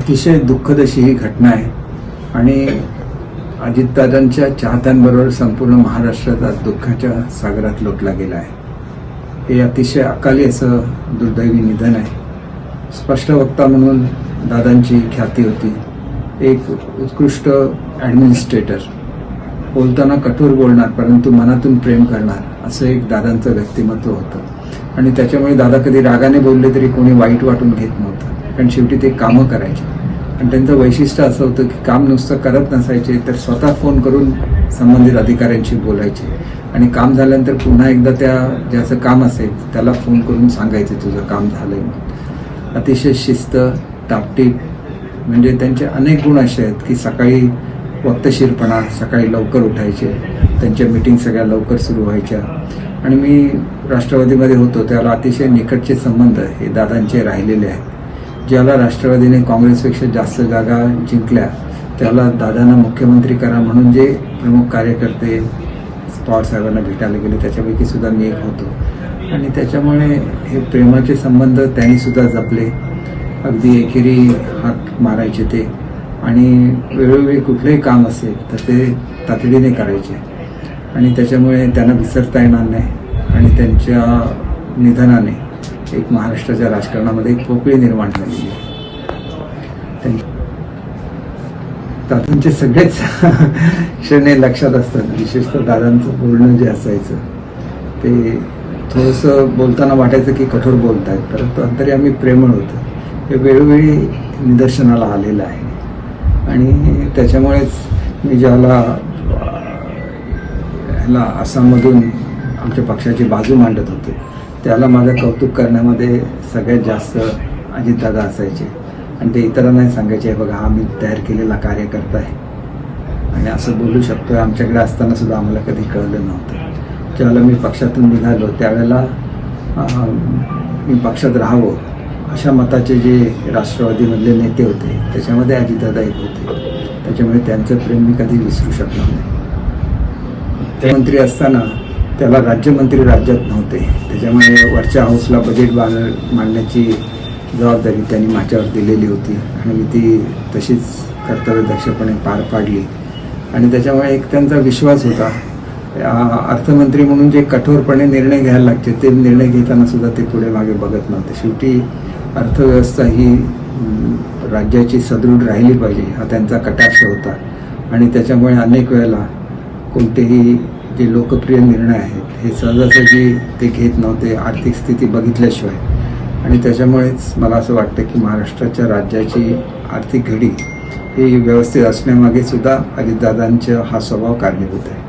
अतिशय दुःखद अशी ही घटना आहे आणि अजितदादांच्या चाहत्यांबरोबर संपूर्ण महाराष्ट्रात आज दुःखाच्या सागरात लोटला गेला आहे. हे अतिशय अकाली असं दुर्दैवी निधन आहे. स्पष्ट वक्ता म्हणून दादांची ख्याती होती. एक उत्कृष्ट ॲडमिनिस्ट्रेटर, बोलताना कठोर बोलणार परंतु मनातून प्रेम करणार असं एक दादांचं व्यक्तिमत्व होतं आणि त्याच्यामुळे दादा कधी रागाने बोलले तरी कोणी वाईट वाटून घेत नव्हतं, कारण शेवटी ते कामं करायचे. आणि त्यांचं वैशिष्ट्य असं होतं की काम नुसतं करत नसायचे तर स्वतः फोन करून संबंधित अधिकाऱ्यांशी बोलायचे आणि काम झाल्यानंतर पुन्हा एकदा ज्याचं काम असेल त्याला फोन करून सांगायचे तुझं काम झालंय म्हणून. अतिशय शिस्त, टापटीप, म्हणजे त्यांचे अनेक गुण असे आहेत की सकाळी वक्तशीरपणा, सकाळी लवकर उठायचे, त्यांच्या मीटिंग सगळ्या लवकर सुरू व्हायच्या. आणि मी राष्ट्रवादीमध्ये होतो त्याला अतिशय निकटचे संबंध हे दादांचे राहिलेले आहेत. ज्याला राष्ट्रवादीने काँग्रेसपेक्षा जास्त जागा जिंकल्या त्याला दादांना मुख्यमंत्री करा म्हणून जे प्रमुख कार्यकर्ते पवार साहेबांना भेटायला गेले त्याच्यापैकी सुद्धा मी एक होतो. आणि त्याच्यामुळे हे प्रेमाचे संबंध त्यांनी सुद्धा जपले. अगदी एकेरी हाक मारायचे ते आणि वेळोवेळी कुठलंही काम असेल तर ते तातडीने करायचे आणि त्याच्यामुळे त्यांना विसरता येणार नाही. आणि त्यांच्या निधनाने एक महाराष्ट्राच्या राजकारणामध्ये एक पोकळी निर्माण झालेली आहे. दादांचे सगळेच क्षणे लक्षात असतात. विशेषतः दादांचं बोलणं जे असायचं ते थोडंसं बोलताना वाटायचं की कठोर बोलत आहेत, परंतु अंतर्यामी प्रेमळ होतं. हे वेळोवेळी निदर्शनाला आलेलं आहे. आणि त्याच्यामुळेच मी ज्याला आसाममधून आमच्या पक्षाची बाजू मांडत होते त्याला माझं कौतुक करण्यामध्ये सगळ्यात जास्त अजितदादा असायचे. आणि ते इतरांनाही सांगायचे, बघा हा मी तयार केलेला कार्यकर्ता आहे आणि असं बोलू शकतो. आमच्याकडे असताना सुद्धा आम्हाला कधी कळलं नव्हतं. ज्यावेळेला मी पक्षातून निघालो त्यावेळेला मी पक्षात राहावं अशा मताचे जे राष्ट्रवादीमधले नेते होते त्याच्यामध्ये अजितदादा एक होते. त्याच्यामुळे त्यांचं प्रेम मी कधी विसरू शकलो नाही. ते मंत्री असताना त्याला राज्यमंत्री राज्यात नव्हते, त्याच्यामुळे वरच्या हाऊसला बजेट मांडण्याची जबाबदारी त्यांनी माझ्यावर दिलेली होती आणि मी ती तशीच कर्तव्यदक्षपणे पार पाडली. आणि त्याच्यामुळे एक त्यांचा विश्वास होता. अर्थमंत्री म्हणून जे कठोरपणे निर्णय घ्यायला लागते ते निर्णय घेताना सुद्धा ते पुढे मागे बघत नव्हते. शेवटी अर्थव्यवस्था ही राज्याची सदृढ राहिली पाहिजे हा त्यांचा कटाक्ष होता. आणि त्याच्यामुळे अनेक वेळेला कोणतेही जे लोकप्रिय निर्णय आहेत हे सहजासहजी ते घेत नव्हते आर्थिक स्थिती बघितल्याशिवाय. आणि त्याच्यामुळेच मला असं वाटतं की महाराष्ट्राच्या राज्याची आर्थिक घडी ही व्यवस्थित असण्यामागे सुद्धा अजितदादांचा हा स्वभाव कारणीभूत आहे.